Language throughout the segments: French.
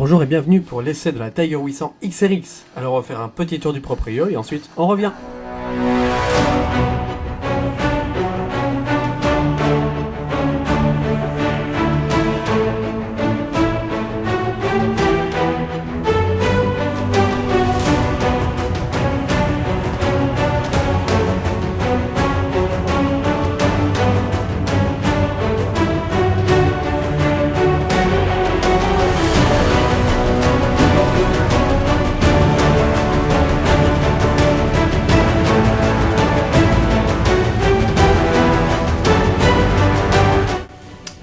Bonjour et bienvenue pour l'essai de la Tiger 800 XRX. Alors on va faire un petit tour du proprio et ensuite on revient.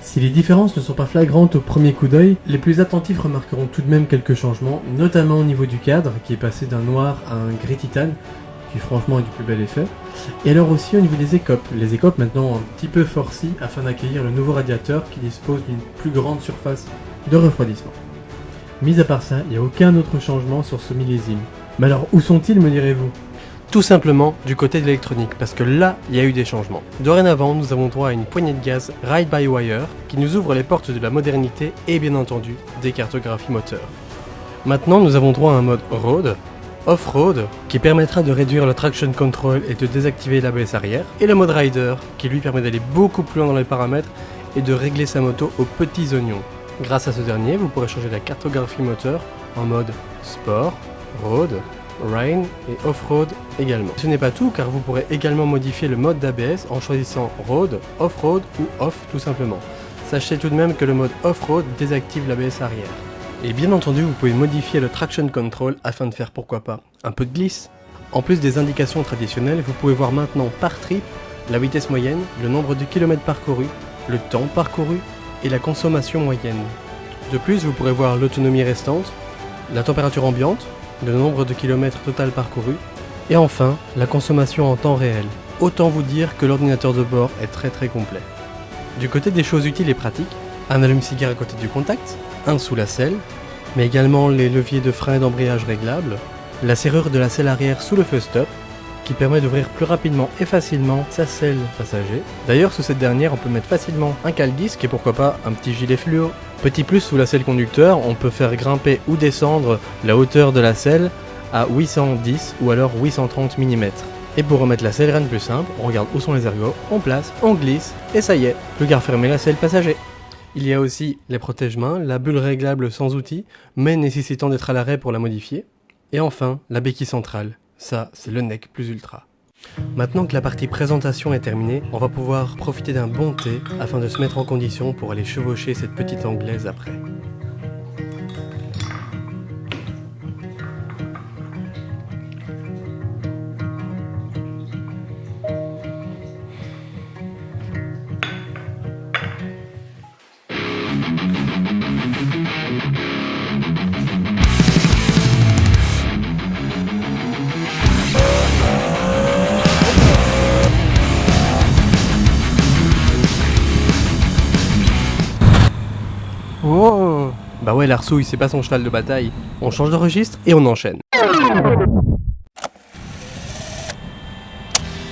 Si les différences ne sont pas flagrantes au premier coup d'œil, les plus attentifs remarqueront tout de même quelques changements, notamment au niveau du cadre, qui est passé d'un noir à un gris titane, qui franchement est du plus bel effet, et alors aussi au niveau des écopes. Les écopes maintenant un petit peu forcies afin d'accueillir le nouveau radiateur qui dispose d'une plus grande surface de refroidissement. Mis à part ça, il n'y a aucun autre changement sur ce millésime. Mais alors où sont-ils, me direz-vous ? Tout simplement du côté de l'électronique, parce que là, il y a eu des changements. Dorénavant, nous avons droit à une poignée de gaz Ride-by-Wire qui nous ouvre les portes de la modernité et bien entendu des cartographies moteurs. Maintenant, nous avons droit à un mode Road, Off-Road, qui permettra de réduire le traction control et de désactiver l'ABS arrière, et le mode Rider, qui lui permet d'aller beaucoup plus loin dans les paramètres et de régler sa moto aux petits oignons. Grâce à ce dernier, vous pourrez changer la cartographie moteur en mode Sport, Road, Rain et Off-Road également. Ce n'est pas tout car vous pourrez également modifier le mode d'ABS en choisissant Road, Off-Road ou Off tout simplement. Sachez tout de même que le mode Off-Road désactive l'ABS arrière. Et bien entendu vous pouvez modifier le Traction Control afin de faire pourquoi pas un peu de glisse. En plus des indications traditionnelles, vous pouvez voir maintenant par trip la vitesse moyenne, le nombre de kilomètres parcourus, le temps parcouru et la consommation moyenne. De plus vous pourrez voir l'autonomie restante, la température ambiante, le nombre de kilomètres total parcourus, et enfin la consommation en temps réel. Autant vous dire que l'ordinateur de bord est très complet. Du côté des choses utiles et pratiques, un allume-cigare à côté du contact, un sous la selle, mais également les leviers de frein et d'embrayage réglables, la serrure de la selle arrière sous le feu stop, qui permet d'ouvrir plus rapidement et facilement sa selle passager. D'ailleurs sous cette dernière on peut mettre facilement un cale-disque et pourquoi pas un petit gilet fluo. Petit plus sous la selle conducteur, on peut faire grimper ou descendre la hauteur de la selle à 810 ou alors 830 mm. Et pour remettre la selle, rien de plus simple, on regarde où sont les ergots, on place, on glisse et ça y est, plus qu'à refermer la selle passager. Il y a aussi les protège-mains, la bulle réglable sans outil, mais nécessitant d'être à l'arrêt pour la modifier. Et enfin, la béquille centrale. Ça, c'est le neck plus ultra. Maintenant que la partie présentation est terminée, on va pouvoir profiter d'un bon thé afin de se mettre en condition pour aller chevaucher cette petite anglaise après. Oh bah ouais, l'arsouille, c'est pas son cheval de bataille. On change de registre et on enchaîne.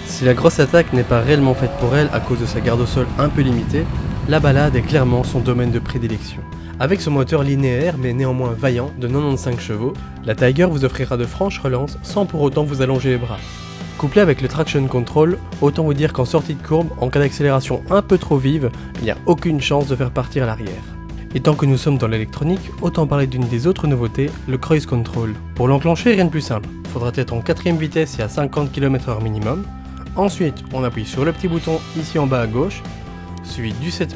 Si la grosse attaque n'est pas réellement faite pour elle à cause de sa garde au sol un peu limitée, la balade est clairement son domaine de prédilection. Avec son moteur linéaire mais néanmoins vaillant de 95 chevaux, la Tiger vous offrira de franches relances sans pour autant vous allonger les bras. Couplé avec le Traction Control, autant vous dire qu'en sortie de courbe, en cas d'accélération un peu trop vive, il n'y a aucune chance de faire partir l'arrière. Et tant que nous sommes dans l'électronique, autant parler d'une des autres nouveautés, le Cruise Control. Pour l'enclencher, rien de plus simple. Faudra être en 4ème vitesse et à 50 km/h minimum. Ensuite, on appuie sur le petit bouton ici en bas à gauche, suivi du 7-,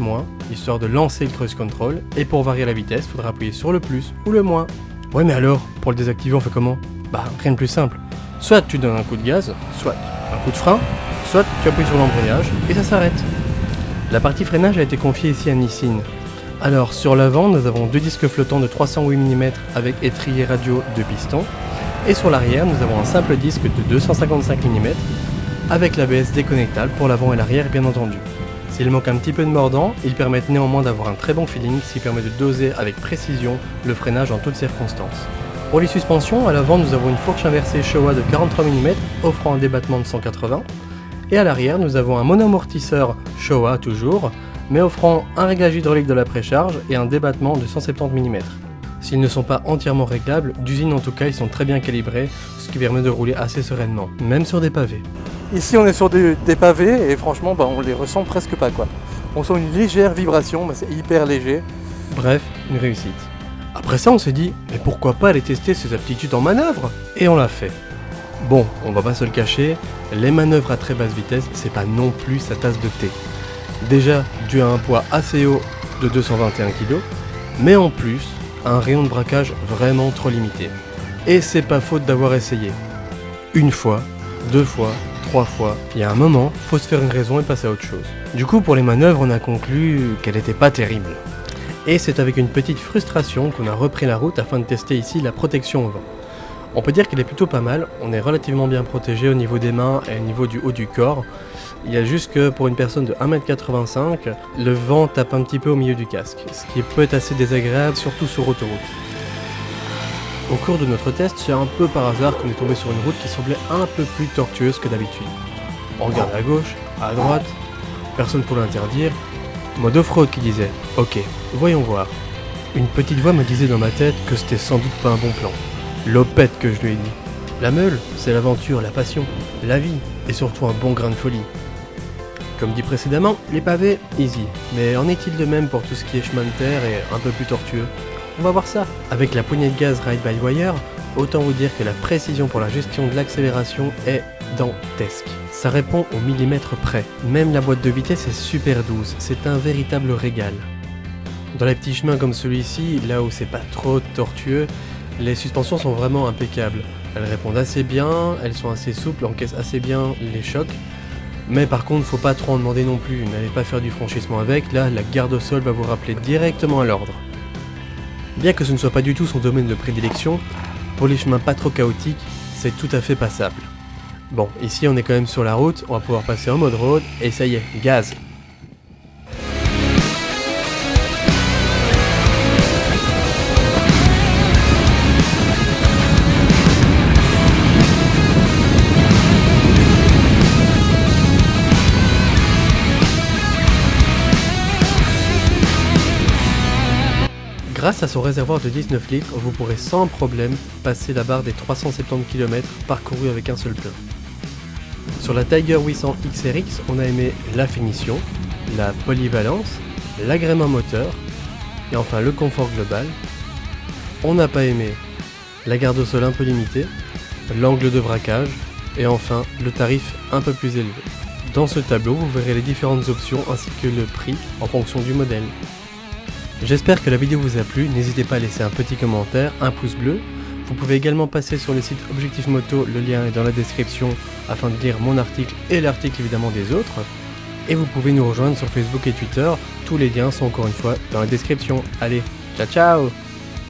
histoire de lancer le Cruise Control. Et pour varier la vitesse, faudra appuyer sur le plus ou le moins. Ouais mais alors, pour le désactiver on fait comment ? Bah rien de plus simple. Soit tu donnes un coup de gaz, soit un coup de frein, soit tu appuies sur l'embrayage et ça s'arrête. La partie freinage a été confiée ici à Nissin. Alors sur l'avant nous avons deux disques flottants de 308 mm avec étrier radio de piston et sur l'arrière nous avons un simple disque de 255 mm avec l'ABS déconnectable pour l'avant et l'arrière bien entendu. S'il manque un petit peu de mordant, ils permettent néanmoins d'avoir un très bon feeling ce qui permet de doser avec précision le freinage en toutes circonstances. Pour les suspensions, à l'avant nous avons une fourche inversée Showa de 43 mm offrant un débattement de 180 et à l'arrière nous avons un monoamortisseur Showa toujours mais offrant un réglage hydraulique de la précharge et un débattement de 170 mm. S'ils ne sont pas entièrement réglables, d'usine en tout cas ils sont très bien calibrés, ce qui permet de rouler assez sereinement, même sur des pavés. Ici on est sur des pavés et franchement on les ressent presque pas quoi. On sent une légère vibration, mais c'est hyper léger. Bref, une réussite. Après ça on s'est dit, mais pourquoi pas aller tester ses aptitudes en manœuvre? Et on l'a fait. Bon, on va pas se le cacher, les manœuvres à très basse vitesse, c'est pas non plus sa tasse de thé. Déjà, dû à un poids assez haut de 221 kg, mais en plus, un rayon de braquage vraiment trop limité. Et c'est pas faute d'avoir essayé. Une fois, 2 fois, 3 fois, il y a un moment, faut se faire une raison et passer à autre chose. Du coup, pour les manœuvres, on a conclu qu'elle était pas terrible. Et c'est avec une petite frustration qu'on a repris la route afin de tester ici la protection au vent. On peut dire qu'elle est plutôt pas mal, on est relativement bien protégé au niveau des mains et au niveau du haut du corps. Il y a juste que pour une personne de 1m85, le vent tape un petit peu au milieu du casque, ce qui peut être assez désagréable, surtout sur autoroute. Au cours de notre test, c'est un peu par hasard qu'on est tombé sur une route qui semblait un peu plus tortueuse que d'habitude. On regarde à gauche, à droite, personne pour l'interdire. Mode off-road qui disait « Ok, voyons voir ». Une petite voix me disait dans ma tête que c'était sans doute pas un bon plan. Lopette que je lui ai dit. La meule, c'est l'aventure, la passion, la vie, et surtout un bon grain de folie. Comme dit précédemment, les pavés, easy. Mais en est-il de même pour tout ce qui est chemin de terre et un peu plus tortueux? On va voir ça. Avec la poignée de gaz ride-by-wire, autant vous dire que la précision pour la gestion de l'accélération est dantesque. Ça répond au millimètre près. Même la boîte de vitesse est super douce, c'est un véritable régal. Dans les petits chemins comme celui-ci, là où c'est pas trop tortueux, les suspensions sont vraiment impeccables. Elles répondent assez bien, elles sont assez souples, encaissent assez bien les chocs. Mais par contre, faut pas trop en demander non plus, n'allez pas faire du franchissement avec, là la garde au sol va vous rappeler directement à l'ordre. Bien que ce ne soit pas du tout son domaine de prédilection, pour les chemins pas trop chaotiques, c'est tout à fait passable. Bon, ici on est quand même sur la route, on va pouvoir passer en mode road, et ça y est, gaz! Grâce à son réservoir de 19 litres, vous pourrez sans problème passer la barre des 370 km parcourus avec un seul plein. Sur la Tiger 800 XRX, on a aimé la finition, la polyvalence, l'agrément moteur et enfin le confort global. On n'a pas aimé la garde au sol un peu limitée, l'angle de braquage et enfin le tarif un peu plus élevé. Dans ce tableau, vous verrez les différentes options ainsi que le prix en fonction du modèle. J'espère que la vidéo vous a plu, n'hésitez pas à laisser un petit commentaire, un pouce bleu. Vous pouvez également passer sur le site Objectif Moto, le lien est dans la description afin de lire mon article et l'article évidemment des autres. Et vous pouvez nous rejoindre sur Facebook et Twitter, tous les liens sont encore une fois dans la description. Allez, ciao ciao!